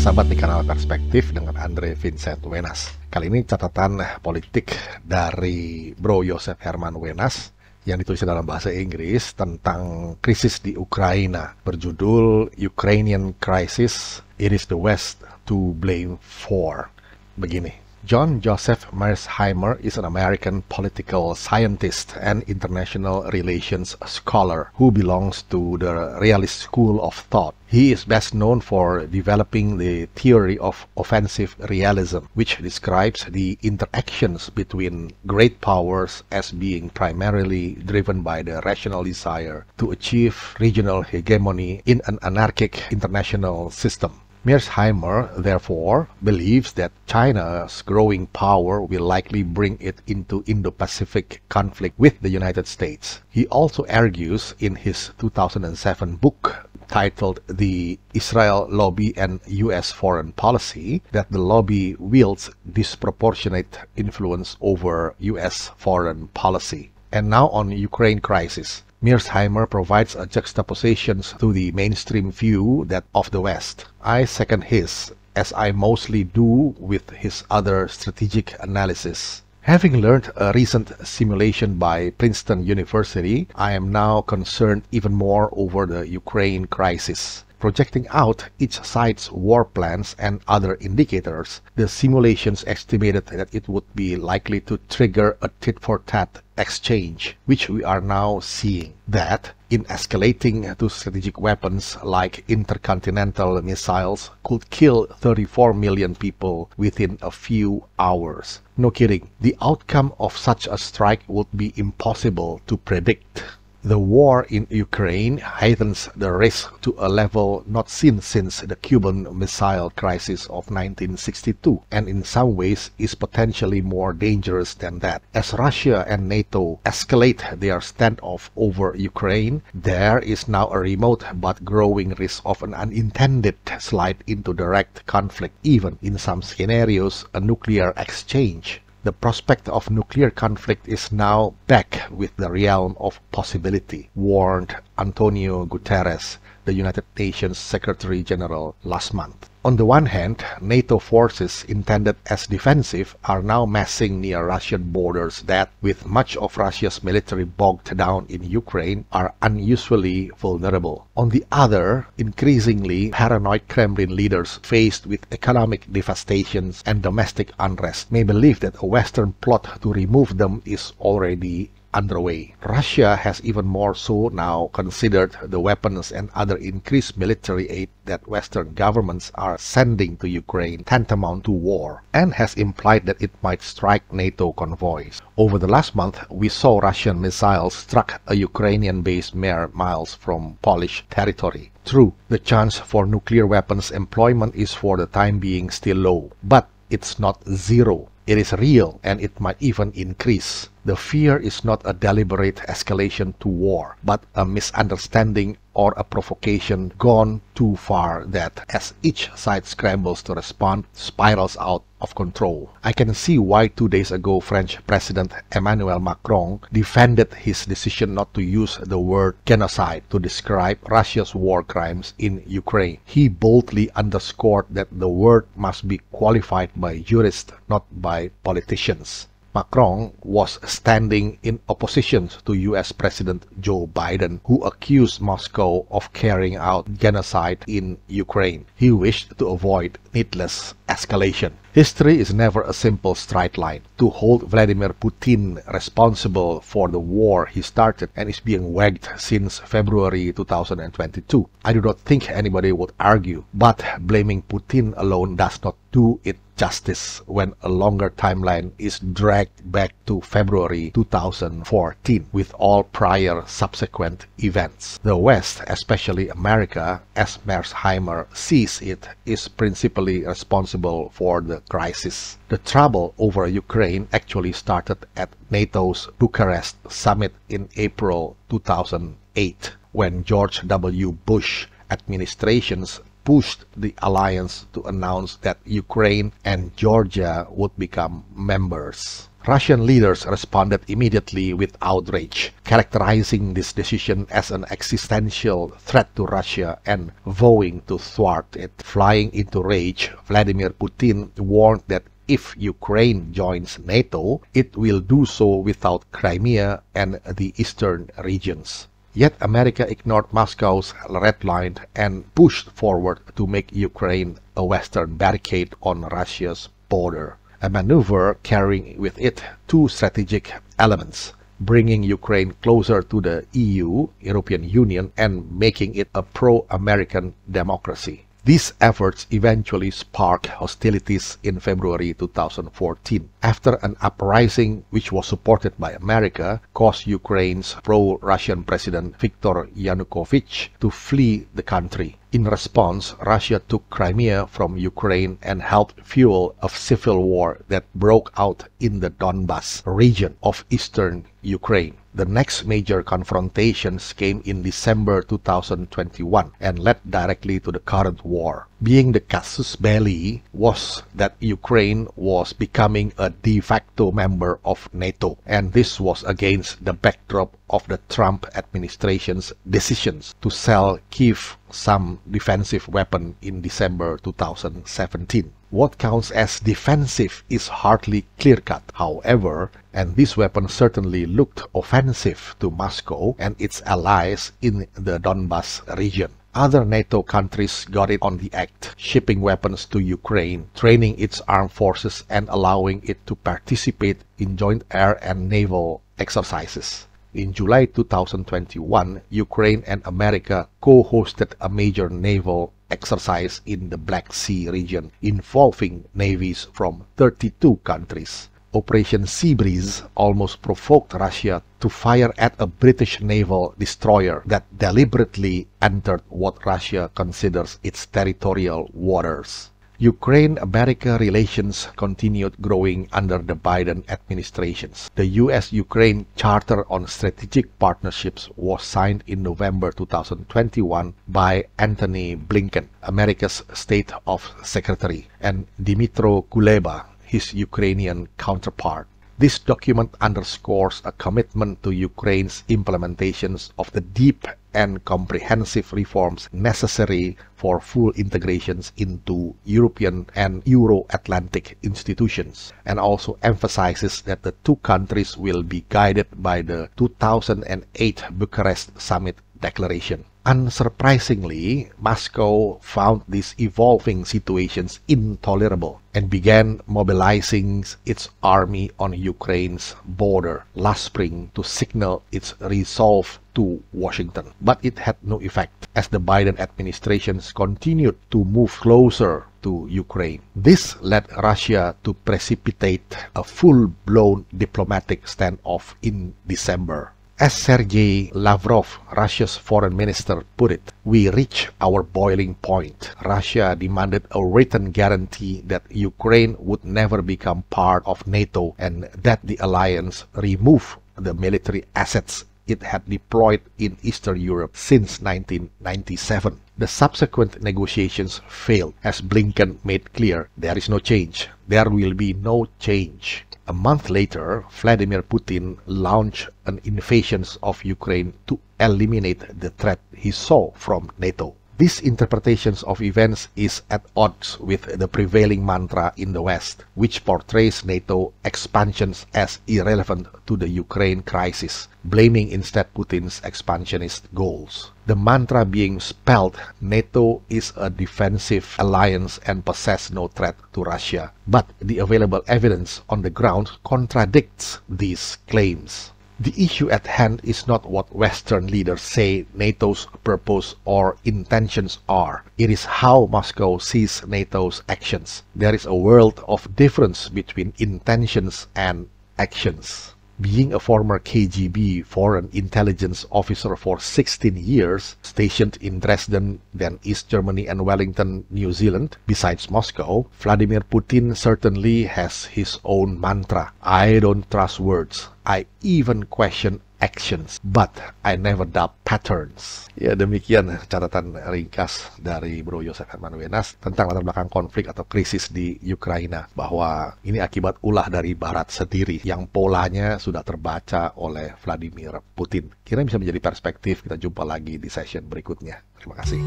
sahabat di kanal Perspektif dengan Andre Vincent Wenas. Kali ini catatan politik dari Bro Josef Herman Wenas yang ditulis dalam bahasa Inggris tentang krisis di Ukraina, berjudul Ukrainian Crisis, It is the West to Blame For. Begini, John Josef Herman is an American political scientist and international relations scholar who belongs to the realist school of thought. He is best known for developing the theory of offensive realism, which describes the interactions between great powers as being primarily driven by the rational desire to achieve regional hegemony in an anarchic international system. Mearsheimer, therefore, believes that China's growing power will likely bring it into Indo-Pacific conflict with the United States. He also argues in his 2007 book titled The Israel Lobby and U.S. Foreign Policy that the lobby wields disproportionate influence over U.S. foreign policy. And now on Ukraine crisis. Mearsheimer provides a juxtaposition to the mainstream view that of the West. I second his, as I mostly do with his other strategic analysis. Having learned a recent simulation by Princeton University, I am now concerned even more over the Ukraine crisis. Projecting out each side's war plans and other indicators, the simulations estimated that it would be likely to trigger a tit-for-tat exchange, which we are now seeing. That, in escalating to strategic weapons like intercontinental missiles, could kill 34 million people within a few hours. No kidding, the outcome of such a strike would be impossible to predict. The war in Ukraine heightens the risk to a level not seen since the Cuban Missile Crisis of 1962, and in some ways is potentially more dangerous than that. As Russia and NATO escalate their standoff over Ukraine, there is now a remote but growing risk of an unintended slide into direct conflict, even in some scenarios a nuclear exchange. The prospect of nuclear conflict is now back with the realm of possibility, warned Antonio Guterres, the United Nations Secretary General, last month. On the one hand, NATO forces intended as defensive are now massing near Russian borders that, with much of Russia's military bogged down in Ukraine, are unusually vulnerable. On the other, increasingly paranoid Kremlin leaders faced with economic devastations and domestic unrest may believe that a Western plot to remove them is already underway. Russia has even more so now considered the weapons and other increased military aid that Western governments are sending to Ukraine tantamount to war, and has implied that it might strike NATO convoys. Over the last month, we saw Russian missiles struck a Ukrainian base mere miles from Polish territory. True, the chance for nuclear weapons employment is for the time being still low, but it's not zero. It is real, and it might even increase. The fear is not a deliberate escalation to war, but a misunderstanding or a provocation gone too far that, as each side scrambles to respond, spirals out of control. I can see why 2 days ago French President Emmanuel Macron defended his decision not to use the word genocide to describe Russia's war crimes in Ukraine. He boldly underscored that the word must be qualified by jurists, not by politicians. Macron was standing in opposition to US President Joe Biden, who accused Moscow of carrying out genocide in Ukraine. He wished to avoid needless escalation. History is never a simple straight line. To hold Vladimir Putin responsible for the war he started and is being wagged since February 2022, I do not think anybody would argue, but blaming Putin alone does not do it justice when a longer timeline is dragged back to February 2014 with all prior subsequent events. The West, especially America, as Mearsheimer sees it, is principally responsible for the crisis. The trouble over Ukraine actually started at NATO's Bucharest summit in April 2008, when George W. Bush administration's pushed the alliance to announce that Ukraine and Georgia would become members. Russian leaders responded immediately with outrage, characterizing this decision as an existential threat to Russia and vowing to thwart it. Flying into rage, Vladimir Putin warned that if Ukraine joins NATO, it will do so without Crimea and the eastern regions. Yet America ignored Moscow's red line and pushed forward to make Ukraine a western barricade on Russia's border. A maneuver carrying with it two strategic elements, bringing Ukraine closer to the EU, European Union, and making it a pro-American democracy. These efforts eventually sparked hostilities in February 2014, after an uprising which was supported by America caused Ukraine's pro-Russian President Viktor Yanukovych to flee the country. In response, Russia took Crimea from Ukraine and helped fuel a civil war that broke out in the Donbas region of eastern Ukraine. The next major confrontations came in December 2021 and led directly to the current war. Being the casus belli was that Ukraine was becoming a de facto member of NATO, and this was against the backdrop of the Trump administration's decisions to sell Kyiv some defensive weapon in December 2017. What counts as defensive is hardly clear-cut, however, and this weapon certainly looked offensive to Moscow and its allies in the Donbas region. Other NATO countries got it on the act, shipping weapons to Ukraine, training its armed forces and allowing it to participate in joint air and naval exercises. In July 2021, Ukraine and America co-hosted a major naval exercise in the Black Sea region involving navies from 32 countries. Operation Seabreeze almost provoked Russia to fire at a British naval destroyer that deliberately entered what Russia considers its territorial waters. Ukraine-America relations continued growing under the Biden administrations. The U.S.-Ukraine Charter on Strategic Partnerships was signed in November 2021 by Antony Blinken, America's State of Secretary, and Dmytro Kuleba, his Ukrainian counterpart. This document underscores a commitment to Ukraine's implementations of the deep and comprehensive reforms necessary for full integrations into European and Euro-Atlantic institutions, and also emphasizes that the two countries will be guided by the 2008 Bucharest Summit Declaration. Unsurprisingly, Moscow found these evolving situations intolerable and began mobilizing its army on Ukraine's border last spring to signal its resolve to Washington. But it had no effect, as the Biden administration continued to move closer to Ukraine. This led Russia to precipitate a full-blown diplomatic standoff in December. As Sergei Lavrov, Russia's foreign minister, put it, "We reached our boiling point." Russia demanded a written guarantee that Ukraine would never become part of NATO and that the alliance remove the military assets it had deployed in Eastern Europe since 1997. The subsequent negotiations failed, as Blinken made clear, there is no change. There will be no change. A month later, Vladimir Putin launched an invasion of Ukraine to eliminate the threat he saw from NATO. This interpretation of events is at odds with the prevailing mantra in the West, which portrays NATO expansions as irrelevant to the Ukraine crisis, blaming instead Putin's expansionist goals. The mantra being spelled, NATO is a defensive alliance and possesses no threat to Russia. But the available evidence on the ground contradicts these claims. The issue at hand is not what Western leaders say NATO's purpose or intentions are. It is how Moscow sees NATO's actions. There is a world of difference between intentions and actions. Being a former KGB foreign intelligence officer for 16 years, stationed in Dresden, then East Germany and Wellington, New Zealand, besides Moscow, Vladimir Putin certainly has his own mantra. I don't trust words. I even question actions, but I never doubt patterns. Ya, demikian catatan ringkas dari Bro Josef Herman Wenas tentang latar belakang konflik atau krisis di Ukraina, bahwa ini akibat ulah dari Barat sendiri yang polanya sudah terbaca oleh Vladimir Putin. Kira bisa menjadi perspektif. Kita jumpa lagi di session berikutnya. Terima kasih.